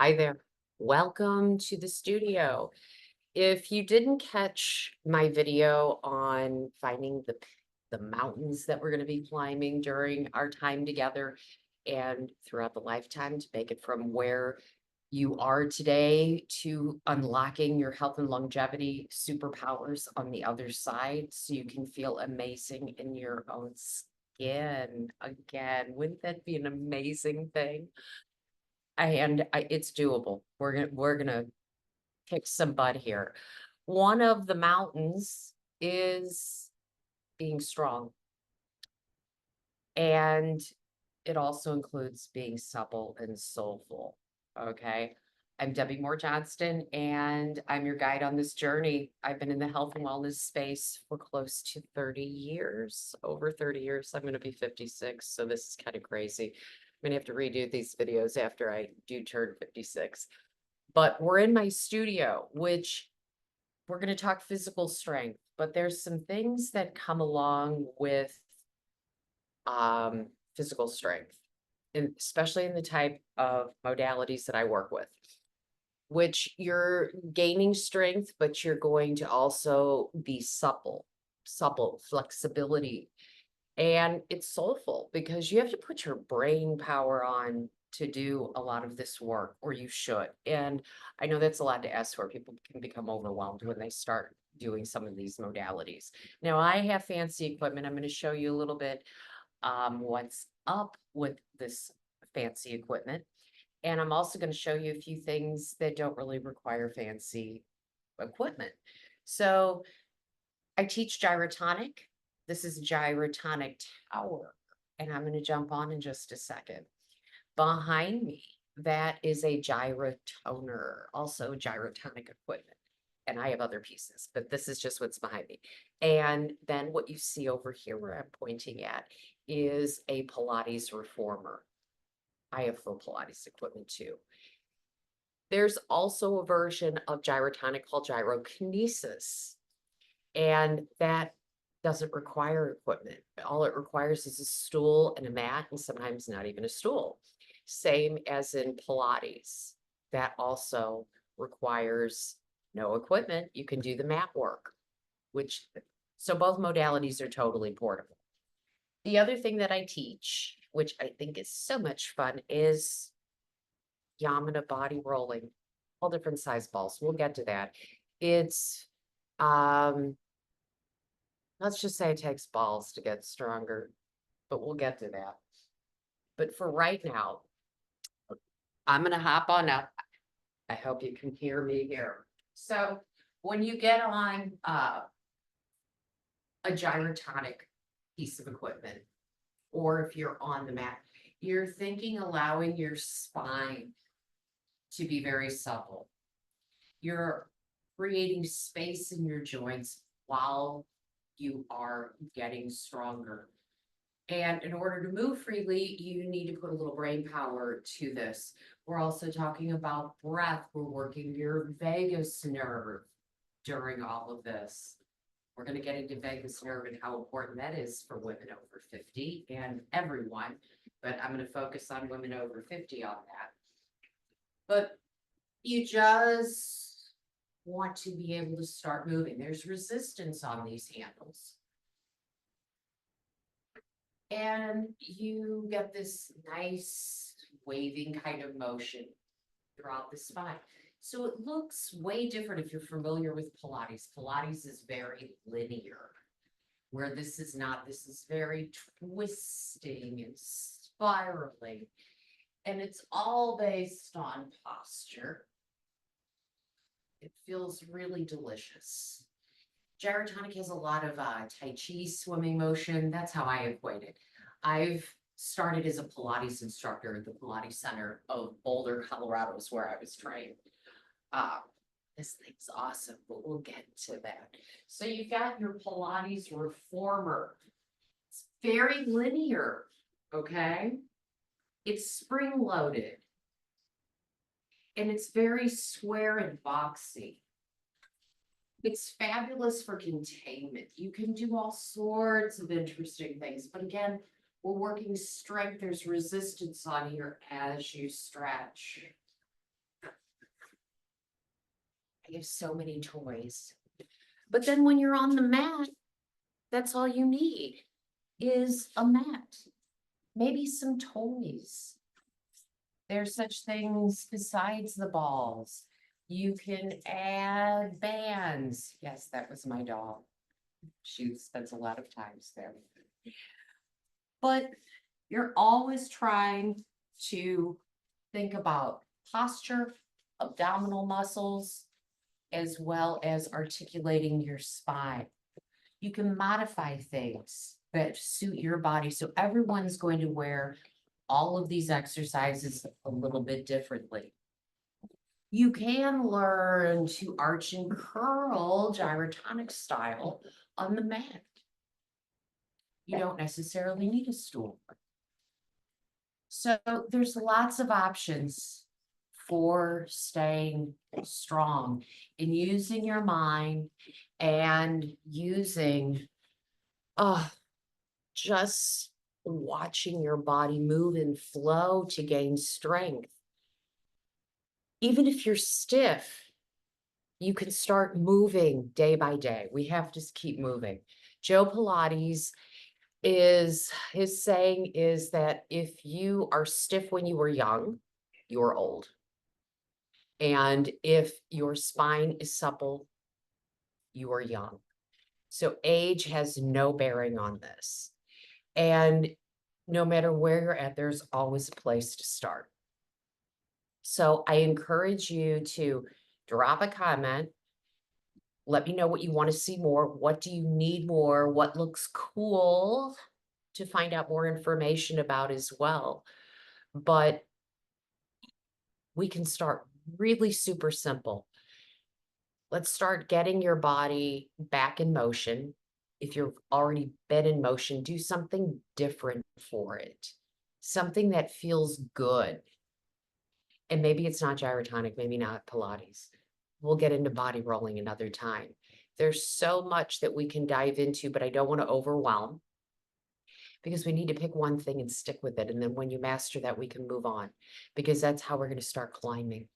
Hi there. Welcome to the studio. If you didn't catch my video on finding the mountains that we're going to be climbing during our time together and throughout the lifetime to make it from where you are today to unlocking your health and longevity superpowers on the other side so you can feel amazing in your own skin again. Wouldn't that be an amazing thing? It's doable. We're gonna kick some butt here. One of the mountains is being strong, and it also includes being supple and soulful. Okay. I'm Debbie Moore Johnston, and I'm your guide on this journey. I've been in the health and wellness space for close to 30 years, over 30 years. I'm going to be 56, so this is kind of crazy. I'm going to have to redo these videos after I do turn 56. But we're in my studio, which we're going to talk physical strength, but there's some things that come along with physical strength, and especially in the type of modalities that I work with, which you're gaining strength, but you're going to also be supple, flexibility. And it's soulful because you have to put your brain power on to do a lot of this work, or you should. And I know that's a lot to ask for. People can become overwhelmed when they start doing some of these modalities. Now, I have fancy equipment. I'm going to show you a little bit what's up with this fancy equipment. And I'm also going to show you a few things that don't really require fancy equipment. So I teach gyrotonic. This is Gyrotonic Tower, and I'm going to jump on in just a second. Behind me, that is a gyrotoner, also gyrotonic equipment. And I have other pieces, but this is just what's behind me. And then what you see over here where I'm pointing at is a Pilates reformer. I have full Pilates equipment too. There's also a version of gyrotonic called gyrokinesis, and that doesn't require equipment. All it requires is a stool and a mat, and sometimes not even a stool. Same as in Pilates. That also requires no equipment. You can do the mat work, which, so both modalities are totally portable. The other thing that I teach, which I think is so much fun, is Yamana body rolling, all different size balls. We'll get to that. It's um let's just say it takes balls to get stronger, but we'll get to that. But for right now, I'm going to hop on up. I hope you can hear me here. So when you get on a gyrotonic piece of equipment, or if you're on the mat, you're thinking allowing your spine to be very supple. You're creating space in your joints while you are getting stronger. And in order to move freely, you need to put a little brain power to this. We're also talking about breath. We're working your vagus nerve during all of this. We're going to get into vagus nerve and how important that is for women over 50 and everyone, but I'm going to focus on women over 50 on that. But you just want to be able to start moving. There's resistance on these handles. And you get this nice waving kind of motion throughout the spine. So it looks way different if you're familiar with Pilates. Pilates is very linear, where this is not. This is very twisting and spiraling. And it's all based on posture. It feels really delicious. Gyrotonic has a lot of Tai Chi swimming motion. That's how I equate it. I've started as a Pilates instructor at the Pilates Center of Boulder, Colorado is where I was trained. Uh, this thing's awesome, but we'll get to that. So you've got your Pilates reformer. It's very linear, okay? It's spring-loaded, and it's very square and boxy. It's fabulous for containment. You can do all sorts of interesting things. But again, we're working strength. There's resistance on here as you stretch. I have so many toys. But then when you're on the mat, that's all you need is a mat, maybe some toys. There's such things besides the balls. You can add bands. Yes, that was my dog. She spends a lot of times there. But you're always trying to think about posture, abdominal muscles, as well as articulating your spine. You can modify things that suit your body. So everyone's going to wear all of these exercises a little bit differently. You can learn to arch and curl gyrotonic style on the mat. You don't necessarily need a stool. So there's lots of options for staying strong and using your mind and using just watching your body move and flow to gain strength. Even if you're stiff, you can start moving day by day. We have to keep moving. Joe Pilates his saying is that if you are stiff when you were young, you're old. And if your spine is supple, you are young. So age has no bearing on this. And no matter where you're at, there's always a place to start. So I encourage you to drop a comment. Let me know what you want to see more. What do you need more? What looks cool to find out more information about as well. But we can start really super simple. Let's start getting your body back in motion. If you've already been in motion, do something different for it. Something that feels good. And maybe it's not gyrotonic, maybe not Pilates. We'll get into body rolling another time. There's so much that we can dive into, but I don't want to overwhelm because we need to pick one thing and stick with it. And then when you master that, we can move on because that's how we're going to start climbing.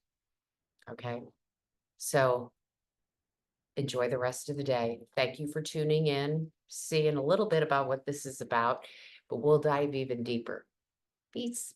Okay. So enjoy the rest of the day. Thank you for tuning in, seeing a little bit about what this is about, but we'll dive even deeper. Peace.